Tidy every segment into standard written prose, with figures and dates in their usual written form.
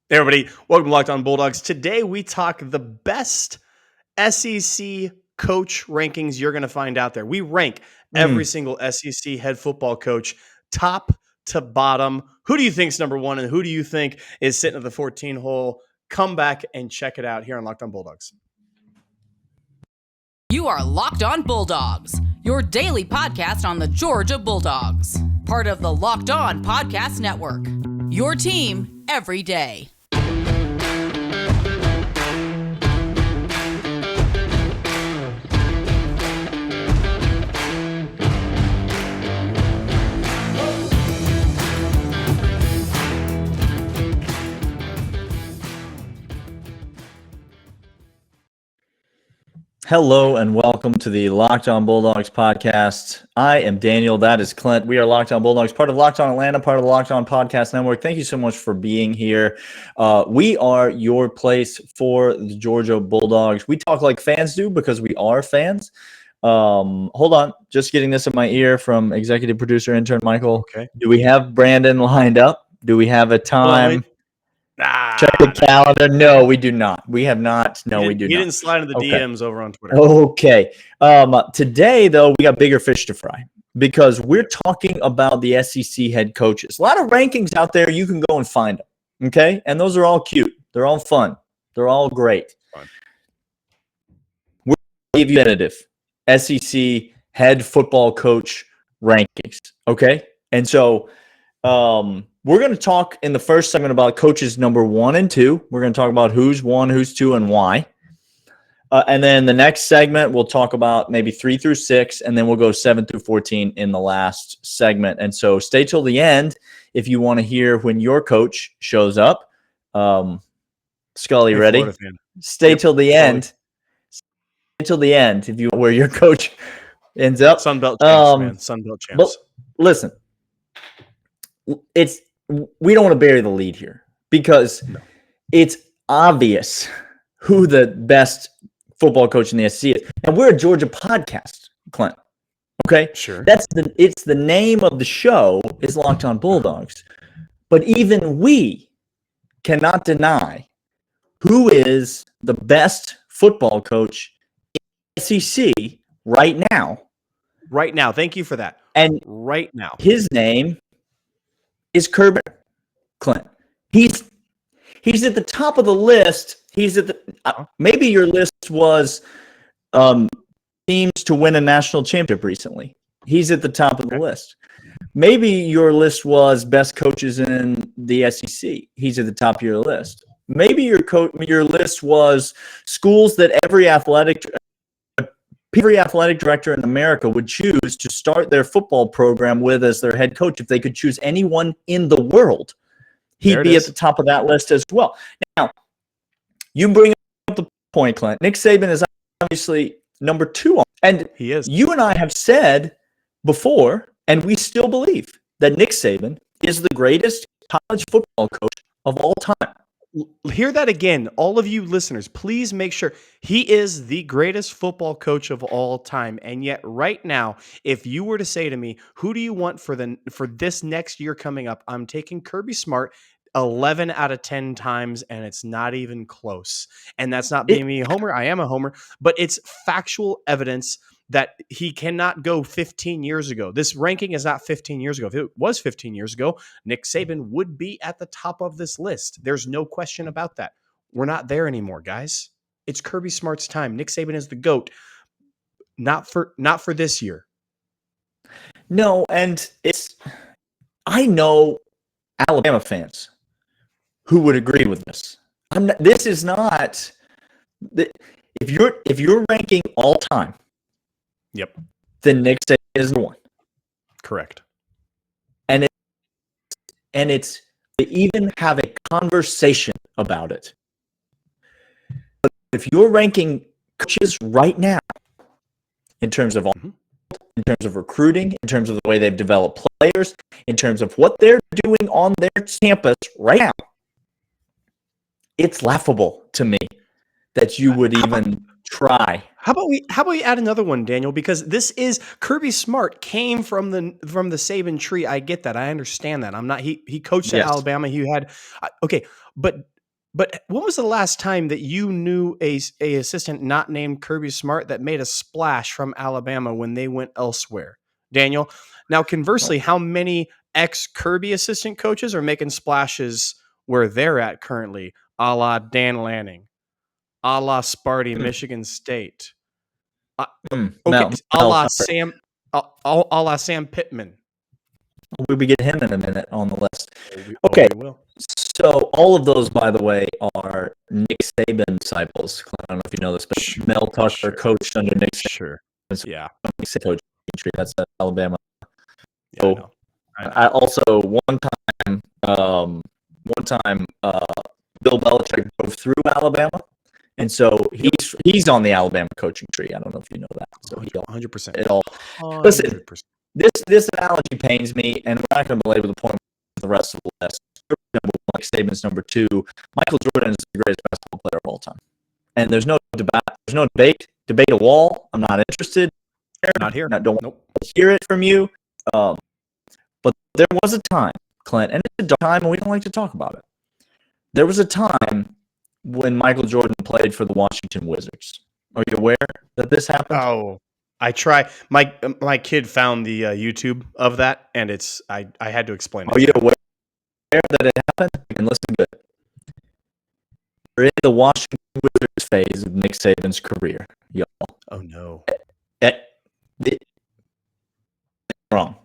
Hey everybody, welcome to Locked On Bulldogs. Today we talk the best SEC coach rankings you're going to find out there. We rank every single SEC head football coach top to bottom. Who do you think's number one and who do you think is sitting at the 14 hole? Come back and check it out here on Locked On Bulldogs. You are Locked On Bulldogs, your daily podcast on the Georgia Bulldogs, part of the Locked On Podcast Network. Your team every day. Hello and welcome to the Locked On Bulldogs podcast. I am Daniel. That is Clint. We are Locked On Bulldogs, part of Locked On Atlanta, part of the Locked On Podcast Network. Thank you so much for being here. We are your place for the Georgia Bulldogs. We talk like fans do because we are fans. Hold on. Just getting this in my ear from executive producer intern Michael. Okay. Do we have Brandon lined up? Do we have a time? Check the calendar. No, we do not. We have not. No, we do not. He didn't slide into the DMs over on Twitter. Okay. Today, though, we got bigger fish to fry because we're talking about the SEC head coaches. A lot of rankings out there. You can go and find them. Okay. And those are all cute. They're all fun. They're all great. Fun. We're going to give you definitive SEC head football coach rankings. Okay. And so, we're going to talk in the first segment about coaches number 1 and 2. We're going to talk about who's 1, who's 2, and why. And then the next segment, we'll talk about maybe 3 through 6, and then we'll go 7 through 14 in the last segment. And so stay till the end if you want to hear when your coach shows up. Scully, ready? Stay till the end. Stay till the end if you where your coach ends up. Sunbelt champs, man. Sunbelt champs. But listen, we don't want to bury the lead here because it's obvious who the best football coach in the SEC is. And we're a Georgia podcast, Clint. Okay? Sure. It's the name of the show is Locked On Bulldogs. But even we cannot deny who is the best football coach in the SEC right now. Right now. Thank you for that. And right now. His name is Kirby Clint. He's at the top of the list. He's at the maybe your list was teams to win a national championship recently. He's at the top of the list. Maybe your list was best coaches in the SEC. He's at the top of your list. Maybe your list was schools that every athletic director in America would choose to start their football program with as their head coach. If they could choose anyone in the world, he'd be at the top of that list as well. Now, you bring up the point, Clint. Nick Saban is obviously number 2. And he is. You and I have said before, and we still believe, that Nick Saban is the greatest college football coach of all time. Hear that again, all of you listeners. Please make sure he is the greatest football coach of all time. And yet, right now, if you were to say to me, "Who do you want for this next year coming up?" I'm taking Kirby Smart 11 out of 10 times, and it's not even close. And that's not being me a homer. I am a homer, but it's factual evidence that he cannot go 15 years ago. This ranking is not 15 years ago. If it was 15 years ago, Nick Saban would be at the top of this list. There's no question about that. We're not there anymore, guys. It's Kirby Smart's time. Nick Saban is the GOAT. Not for this year. No, and I know Alabama fans who would agree with this. This is not if you're ranking all time. Yep. Then Nick Saban is the one. Correct. And it's to even have a conversation about it. But if you're ranking coaches right now in terms of in terms of recruiting, in terms of the way they've developed players, in terms of what they're doing on their campus right now, it's laughable to me that you would even try. How about we add another one, Daniel? Because this is Kirby Smart came from the Saban tree. I get that. I understand that. I'm not. He coached at Alabama. He had okay, but But when was the last time that you knew a assistant not named Kirby Smart that made a splash from Alabama when they went elsewhere? Daniel. Now, conversely, how many ex-Kirby assistant coaches are making splashes where they're at currently, a la Dan Lanning, a la Sparty, Michigan State, okay, a Mel la Tucker. a la Sam Pittman. We'll get him in a minute on the list. We Okay. will. So all of those, by the way, are Nick Saban disciples. I don't know if you know this, but Mel Tucker coached under Nick Saban. Sure. Yeah. Coach tree. That's at Alabama. Yeah, So I also one time, Bill Belichick drove through Alabama, and so he's on the Alabama coaching tree. I don't know if you know that. So he 100%. It all. 100%. Listen, this analogy pains me, and we're not going to belabor the point of the rest of the list. Number one, Saban's number two. Michael Jordan is the greatest basketball player of all time, and there's no debate. There's no debate. Debate a wall. I'm not interested. Not here. Don't hear it from you. But there was a time, Clint, and it's a time, and we don't like to talk about it. There was a time when Michael Jordan played for the Washington Wizards. Are you aware that this happened? Oh, I try. My kid found the YouTube of that, and I had to explain it. Are you aware that it happened? And listen good. We're in the Washington Wizards phase of Nick Saban's career, y'all. Oh no. Wrong.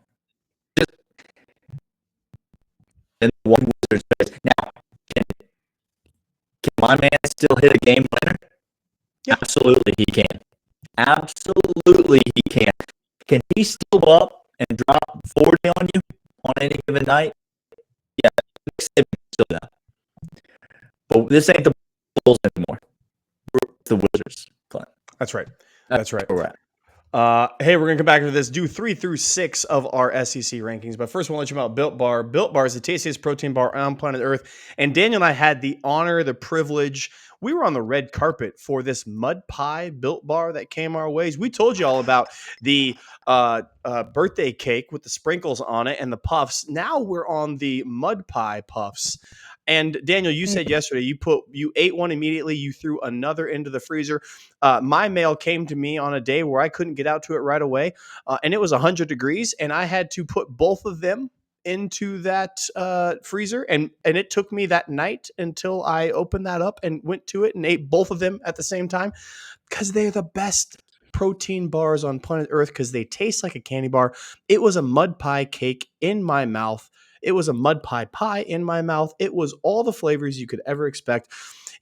In the Wizards phase. Now, can my man still hit a game winner? Yeah. Absolutely he can. Absolutely he can. Can he still go up and drop 40 on you on any given night? Yeah, still that. But this ain't the Bulls anymore. We're the Wizards. Clint. That's right. That's right. Where we're at. Hey, we're going to come back to this. Do 3 through 6 of our SEC rankings. But first, I want to let you know about Built Bar. Built Bar is the tastiest protein bar on planet Earth. And Daniel and I had the honor, the privilege. We were on the red carpet for this mud pie Built Bar that came our ways. We told you all about the birthday cake with the sprinkles on it and the puffs. Now we're on the mud pie puffs. And Daniel, you said yesterday you ate one immediately. You threw another into the freezer. My mail came to me on a day where I couldn't get out to it right away, and it was 100 degrees, and I had to put both of them into that freezer, and it took me that night until I opened that up and went to it and ate both of them at the same time, because they're the best protein bars on planet Earth because they taste like a candy bar. It was a mud pie cake in my mouth. It was a mud pie in my mouth. It was all the flavors you could ever expect.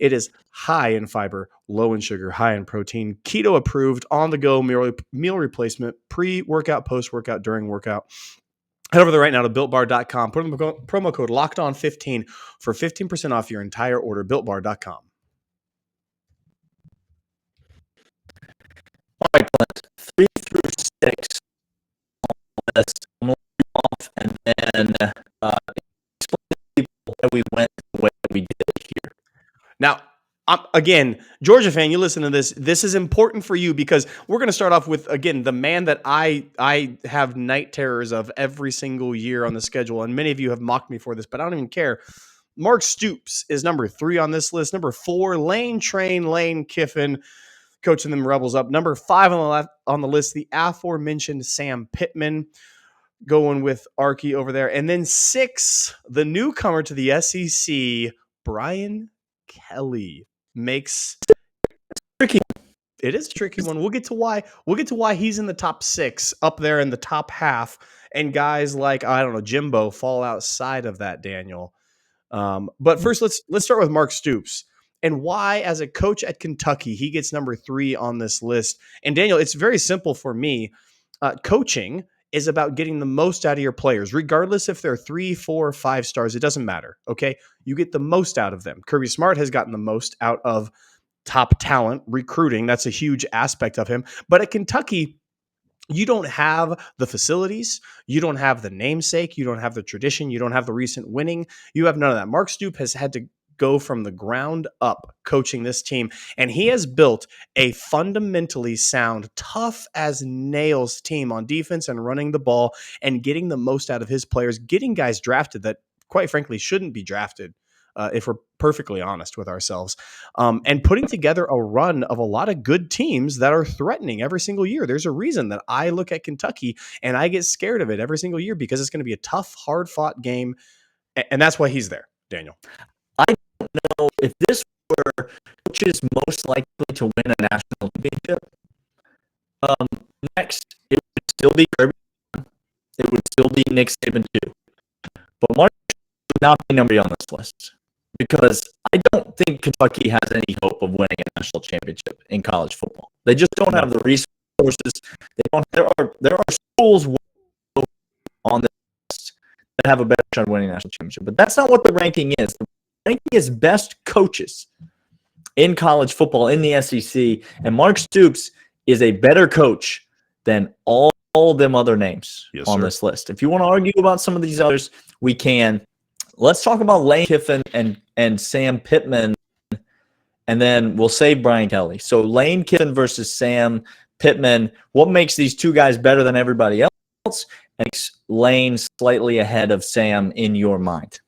It is high in fiber, low in sugar, high in protein, keto approved, on the go meal replacement, pre-workout, post-workout, during workout. Head over there right now to BuiltBar.com. Put in the promo code LOCKEDON15 for 15% off your entire order. BuiltBar.com. All right, Clint. 3 through 6 on the list. I'm going to leave off and then explain to people that we went the way we did here. Now, again, Georgia fan, you listen to this. This is important for you because we're going to start off with, again, the man that I have night terrors of every single year on the schedule. And many of you have mocked me for this, but I don't even care. Mark Stoops is number 3 on this list. Number 4, Lane Kiffin, coaching them Rebels up. Number 5 on the list, the aforementioned Sam Pittman, going with Archie over there. And then 6, the newcomer to the SEC, Brian Kelly, makes tricky. It is a tricky one. We'll get to why he's in the top 6, up there in the top half, and guys like, I don't know, Jimbo fall outside of that, Daniel. But first, let's start with Mark Stoops and why, as a coach at Kentucky, he gets number 3 on this list. And Daniel, it's very simple for me. Coaching is about getting the most out of your players, regardless if they're 3, 4, 5 stars. It doesn't matter. Okay, you get the most out of them. Kirby Smart has gotten the most out of top talent recruiting. That's a huge aspect of him. But at Kentucky, you don't have the facilities. You don't have the namesake. You don't have the tradition. You don't have the recent winning. You have none of that. Mark Stoops has had to go from the ground up coaching this team, and he has built a fundamentally sound, tough as nails team on defense and running the ball and getting the most out of his players, getting guys drafted that, quite frankly, shouldn't be drafted. if we're perfectly honest with ourselves, and putting together a run of a lot of good teams that are threatening every single year. There's a reason that I look at Kentucky and I get scared of it every single year because it's going to be a tough, hard-fought game, and that's why he's there, Daniel. I don't know if this were which is most likely to win a national championship. Next, it would still be Kirby. It would still be Nick Saban too. But Mark would not be number 3 on this list because I don't think Kentucky has any hope of winning a national championship in college football. They just don't have the resources. They don't. There are schools on this list that have a better shot of winning a national championship. But that's not what the ranking is. The ranking is best coaches in college football in the SEC, and Mark Stoops is a better coach than all them other names on this list. If you want to argue about some of these others, we can. Let's talk about Lane Kiffin and Sam Pittman, and then we'll save Brian Kelly. So Lane Kiffin versus Sam Pittman. What makes these two guys better than everybody else? Makes Lane slightly ahead of Sam in your mind?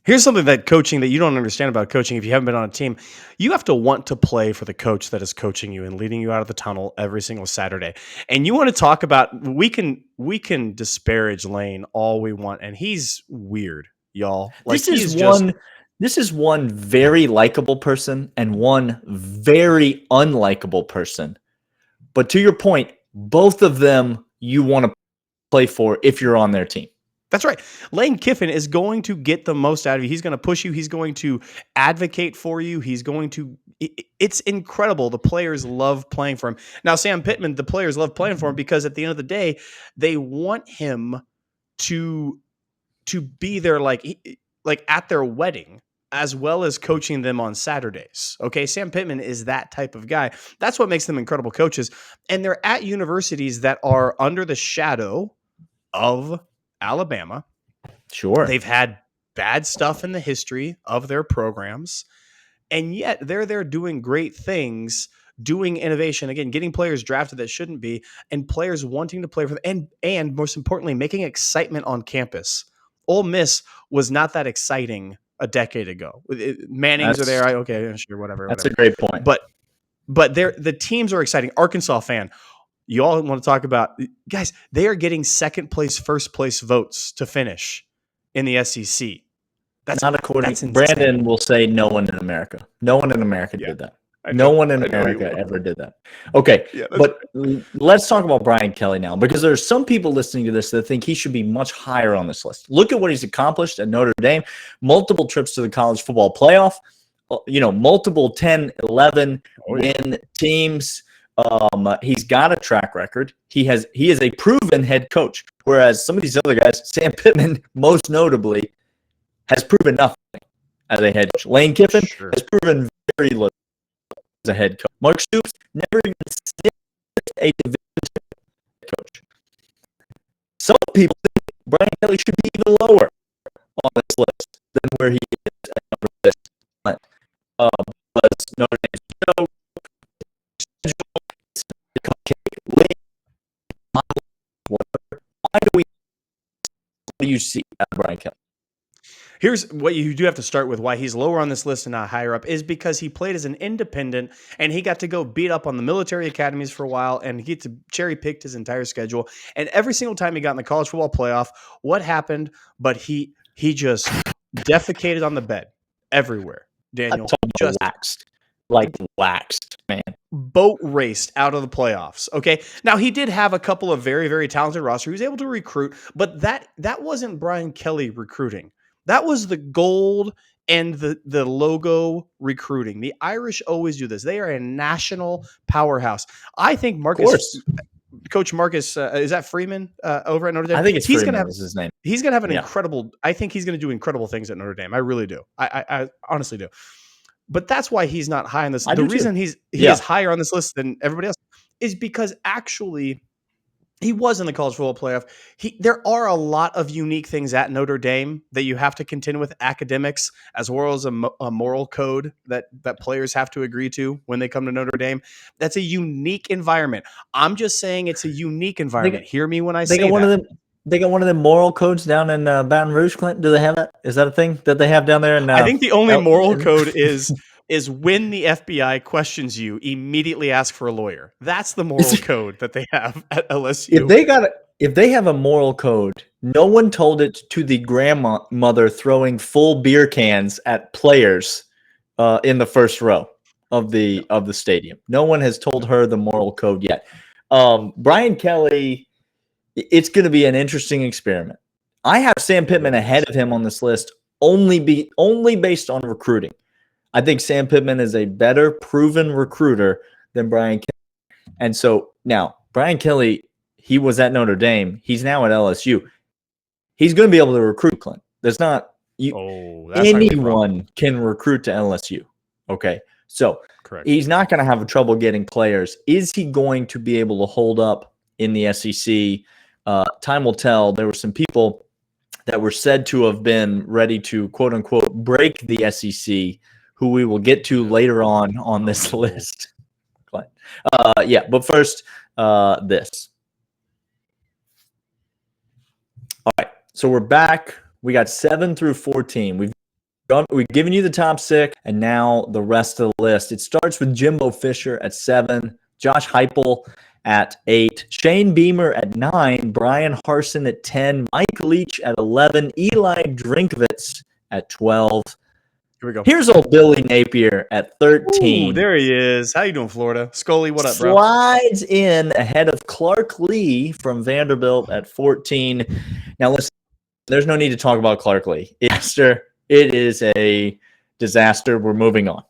Here's something that you don't understand about coaching if you haven't been on a team. You have to want to play for the coach that is coaching you and leading you out of the tunnel every single Saturday. And you want to talk about, we can disparage Lane all we want, and he's weird, y'all. Like, this is one very likable person and one very unlikable person. But to your point, both of them you want to play for if you're on their team. That's right. Lane Kiffin is going to get the most out of you. He's going to push you. He's going to advocate for you. It's incredible. The players love playing for him. Now, Sam Pittman, the players love playing for him because at the end of the day, they want him to be there like at their wedding, as well as coaching them on Saturdays. Okay, Sam Pittman is that type of guy. That's what makes them incredible coaches. And they're at universities that are under the shadow of Alabama. Sure. They've had bad stuff in the history of their programs, and yet they're there doing great things, doing innovation, again, getting players drafted that shouldn't be, and players wanting to play for them, and most importantly, making excitement on campus. Ole Miss was not that exciting a decade ago. Mannings are there. Okay, sure, whatever. That's a great point. But the teams are exciting. Arkansas fan. You all want to talk about, guys, they are getting second place, first place votes to finish in the SEC. That's not according to Brandon will say no one in America. No one in America did that. No one in America ever did that. Okay, but let's talk about Brian Kelly now, because there's some people listening to this that think he should be much higher on this list. Look at what he's accomplished at Notre Dame. Multiple trips to the college football playoff, multiple 10, 11 win teams. He's got a track record. He is a proven head coach, whereas some of these other guys, Sam Pittman most notably, has proven nothing as a head coach. Lane Kiffin has proven very little as a head coach. Mark Stoops never even sniffed a division head coach. Some people think Brian Kelly should be even lower on this list than where he is at number 6. Because Notre Dame's show, what do you see at Brian Kelly? Here's what you do have to start with why he's lower on this list and not higher up is because he played as an independent and he got to go beat up on the military academies for a while and he cherry picked his entire schedule. And every single time he got in the college football playoff, what happened? But he just defecated on the bed everywhere. Daniel just waxed, man. Boat raced out of the playoffs. Okay. Now he did have a couple of very, very talented rosters. He was able to recruit, but that wasn't Brian Kelly recruiting. That was the gold and the logo recruiting. The Irish always do this. They are a national powerhouse. I think Coach Marcus, is that Freeman over at Notre Dame? I think Freeman is his name. He's going to have an incredible, I think he's going to do incredible things at Notre Dame. I really do. I honestly do. But that's why he's not high on this. The reason he is higher on this list than everybody else is because actually he was in the college football playoff. There are a lot of unique things at Notre Dame that you have to contend with, academics, as well as a moral code that players have to agree to when they come to Notre Dame. That's a unique environment. I'm just saying it's a unique environment. Hear me when I say that. They got one of the moral codes down in Baton Rouge, Clint. Do they have that? Is that a thing that they have down there? In, I think the only moral in- code is when the FBI questions you, immediately ask for a lawyer. That's the moral code that they have at LSU. if they have a moral code, no one told it to the grandmother throwing full beer cans at players in the first row of the stadium. No one has told her the moral code yet. Brian Kelly, it's going to be an interesting experiment. I have Sam Pittman ahead of him on this list only based on recruiting. I think Sam Pittman is a better proven recruiter than Brian Kelly. And so now Brian Kelly, he was at Notre Dame. He's now at LSU. He's going to be able to recruit, Clint. There's not anyone can recruit to LSU. Okay. So correct. He's not going to have trouble getting players. Is he going to be able to hold up in the SEC? Time will tell. There were some people that were said to have been ready to, quote unquote, break the SEC, who we will get to later on this list. But first, this. All right, so we're back. We got 7 through 14. We've given you the top 6, and now the rest of the list. It starts with Jimbo Fisher at 7, Josh Heupel at 8, Shane Beamer at 9, Bryan Harsin at 10, Mike Leach at 11, Eli Drinkwitz at 12. Here we go. Here's old Billy Napier at 13. Ooh, there he is. How you doing, Florida? Scully, what up, bro? Slides in ahead of Clark Lee from Vanderbilt at 14. Now, listen, there's no need to talk about Clark Lee. It is a disaster. We're moving on.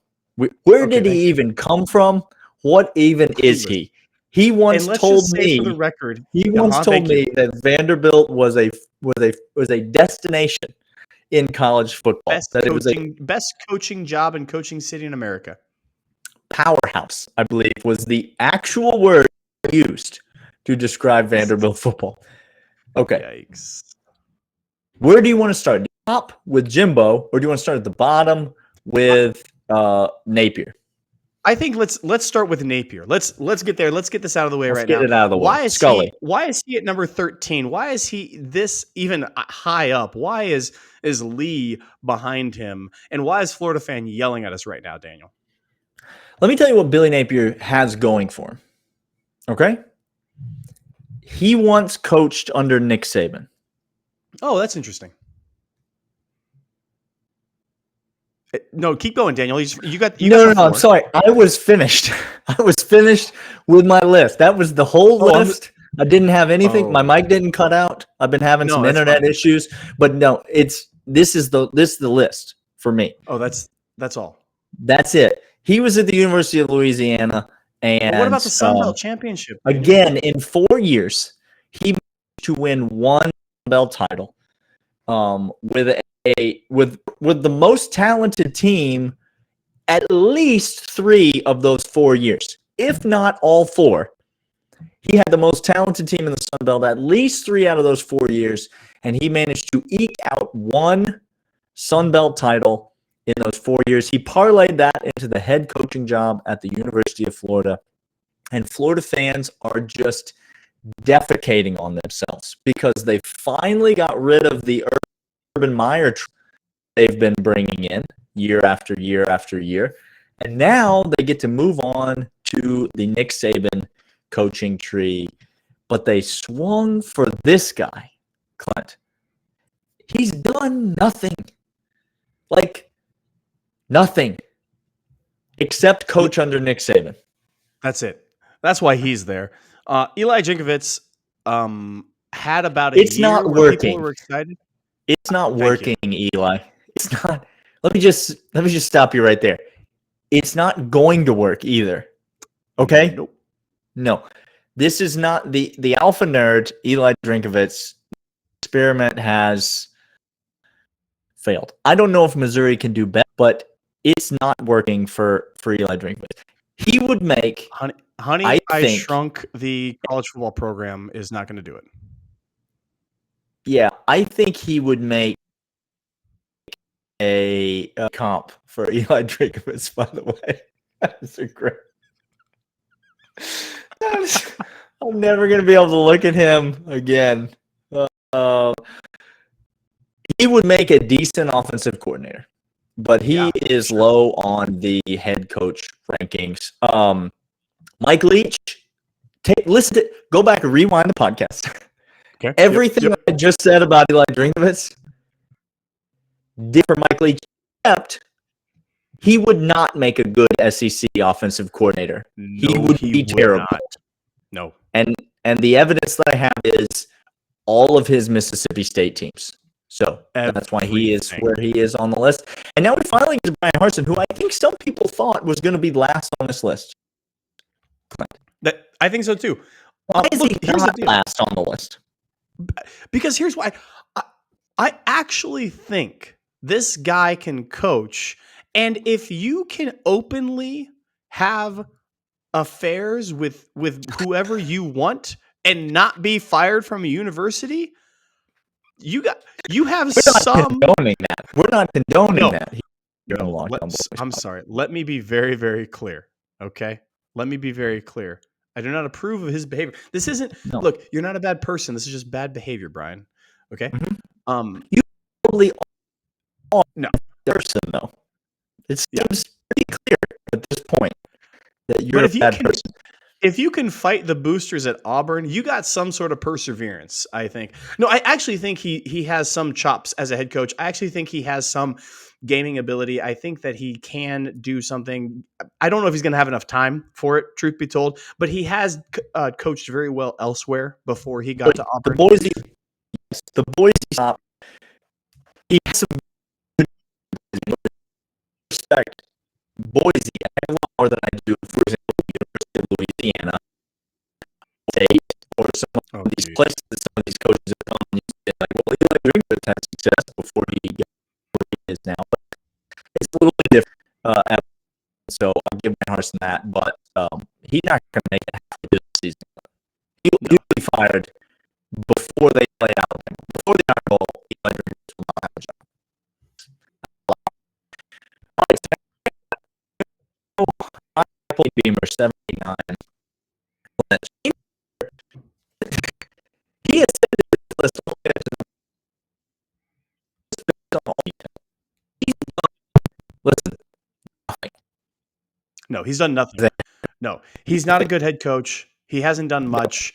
Where did he even come from? What even is he? He once told me for the record. He once told me that Vanderbilt was a destination in college football. Best coaching job and coaching city in America. Powerhouse, I believe, was the actual word used to describe Vanderbilt football. Okay. Yikes. Where do you want to start? Top with Jimbo, or do you want to start at the bottom with Napier? I think let's start with Napier. Let's get there. Let's get this out of the way right now. Let's get it out of the way. Why is he at number 13? Why is he this even high up? Why is Lee behind him? And why is Florida fan yelling at us right now, Daniel? Let me tell you what Billy Napier has going for him. Okay? He once coached under Nick Saban. Oh, that's interesting. No, keep going, Daniel. No, I'm sorry. I was finished. I was finished with my list. That was the whole list. I didn't have anything. My mic didn't cut out. I've been having some internet issues, but no, this is the list for me. Oh, that's all. That's it. He was at the University of Louisiana, and what about the Sun Belt Championship? Again, in 4 years, he managed to win one Sun Belt title with the most talented team at least 3 of those 4 years, if not all 4. He had the most talented team in the Sun Belt at least 3 out of those 4 years, and he managed to eke out one Sun Belt title in those 4 years. He parlayed that into the head coaching job at the University of Florida, and Florida fans are just defecating on themselves because they finally got rid of the Urban Meyer they've been bringing in year after year after year. And now they get to move on to the Nick Saban coaching tree. But they swung for this guy, Clint. He's done nothing. Like, nothing. Except coach under Nick Saban. That's it. That's why he's there. Eli Drinkwitz had about a year. It's not working. People were excited. It's not working, Eli. It's not. Let me just stop you right there. It's not going to work either. Okay? Nope. No. This is not the alpha nerd, Eli Drinkwitz experiment has failed. I don't know if Missouri can do better, but it's not working for Eli Drinkwitz. He would make Honey, I Shrunk the College Football Program is not going to do it. Yeah, I think he would make a comp for Eli Drinkwitz, by the way. That's a great. I'm never going to be able to look at him again. He would make a decent offensive coordinator, but he is low on the head coach rankings. Mike Leach, go back and rewind the podcast. Okay. Everything I just said about Eli Drinkwitz did for Mike Leach, except he would not make a good SEC offensive coordinator. No, he would be terrible. No. And the evidence that I have is all of his Mississippi State teams. So that's why he is where he is on the list. And now we finally get to Bryan Harsin, who I think some people thought was going to be last on this list. Clint. I think so too. Why is he not last on the list? Because here's why. I actually think this guy can coach. And if you can openly have affairs with whoever you want and not be fired from a university, you have some. Condoning that. We're not condoning that. I'm sorry. Let me be very, very clear. Okay? Let me be very clear. I do not approve of his behavior. This isn't look, you're not a bad person. This is just bad behavior, Bryan. Okay? Mm-hmm. You probably are no person though. It seems pretty clear at this point that you're a bad person. If you can fight the boosters at Auburn, you got some sort of perseverance, I think. No, I actually think he has some chops as a head coach. I actually think he has some gaming ability. I think that he can do something. I don't know if he's going to have enough time for it, truth be told, but he has coached very well elsewhere before he got to Auburn. The Boise stop. He has some respect. Boise, I have a lot more than I do, for example, University of Louisiana, State, or some of these places that some of these coaches have come and you say, like, well, Eli Drinkwitz had success before he got where he is now. But it's a little bit different. So I'll give Bryan Harsin that, but he's not going to make it halfway this season. He'll be fired before they play Alabama. Before the Iron Bowl, Eli Drinkwitz will not have a job. Beamer 79. He has said this list listen. No, he's done nothing. No, he's not a good head coach. He hasn't done much.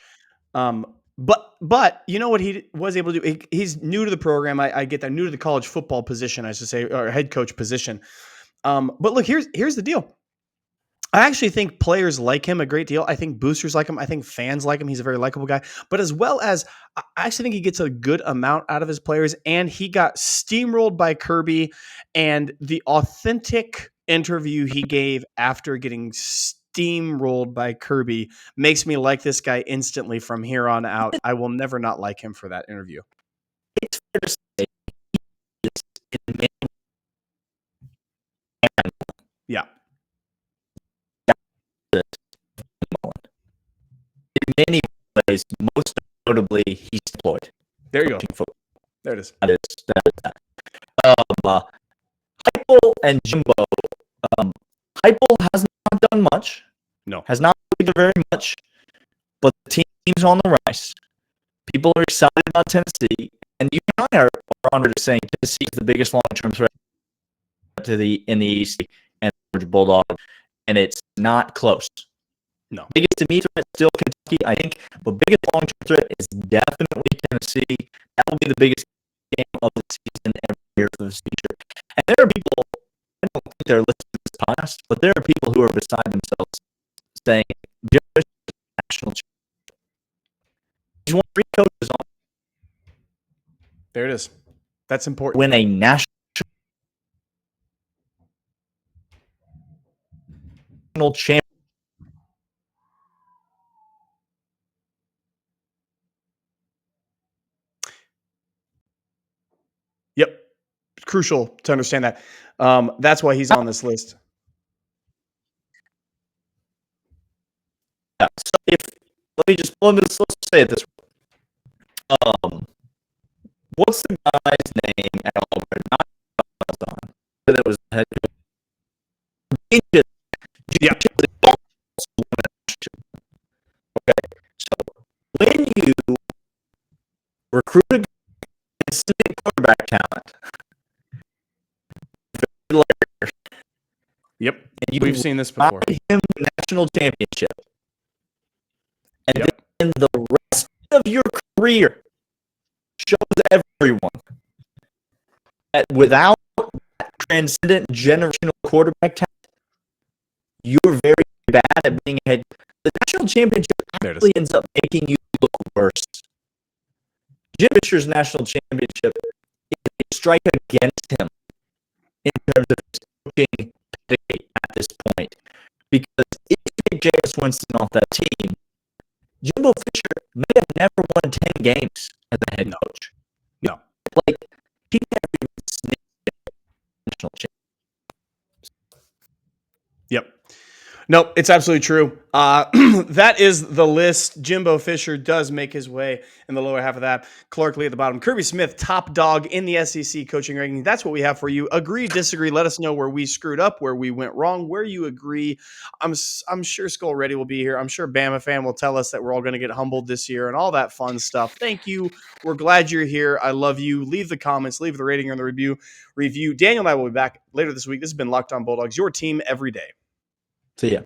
But you know what he was able to do? He's new to the program. I get that. New to the college football position, I should say, or head coach position. But look, here's the deal. I actually think players like him a great deal. I think boosters like him. I think fans like him. He's a very likable guy. But as well as, I actually think he gets a good amount out of his players. And he got steamrolled by Kirby. And the authentic interview he gave after getting steamrolled by Kirby makes me like this guy instantly from here on out. I will never not like him for that interview. It's fair to say yeah. In many ways, most notably, he's deployed. There you go. Football. There it is. That is that. Heupel and Jimbo. Heupel has not done much. No. Has not done very much. But the team's on the rise. People are excited about Tennessee. And you and I are honored to saying Tennessee is the biggest long-term threat in the East and Georgia Bulldogs. And it's not close. No. Biggest to me threat still Kentucky, I think, but biggest long-term threat is definitely Tennessee. That will be the biggest game of the season every year for the future. And there are people, I don't think they're listening to this podcast, but there are people who are beside themselves saying, "Just national championship." He's won 3 coaches on. There it is. That's important. Win a national championship. Yep. Crucial to understand that. That's why he's on this list. Yeah. So let's say it this way. What's the guy's name at Auburn? Not on. That was the head coach. Yeah. Okay. So when you recruit recruit a consistent quarterback talent. Yep. And you We've seen this before. ride him to the national championship. And Yep. then the rest of your career shows everyone that without that transcendent generational quarterback talent, you're very bad at being ahead. The national championship actually ends up making you look worse. Jim Fisher's national championship is a strike against him in terms of his coaching pedigree at this point. Because if you take Jameis Winston off that team, Jimbo Fisher may have never won 10 games as a head coach. No. Like, he never even sniffed national championship. Yep. No, it's absolutely true. That is the list. Jimbo Fisher does make his way in the lower half of that. Clark Lee at the bottom. Kirby Smith, top dog in the SEC coaching ranking. That's what we have for you. Agree, disagree. Let us know where we screwed up, where we went wrong, where you agree. I'm sure Skull Ready will be here. I'm sure Bama Fan will tell us that we're all going to get humbled this year and all that fun stuff. Thank you. We're glad you're here. I love you. Leave the comments, leave the rating or the review. Daniel and I will be back later this week. This has been Locked On Bulldogs, your team every day. See ya.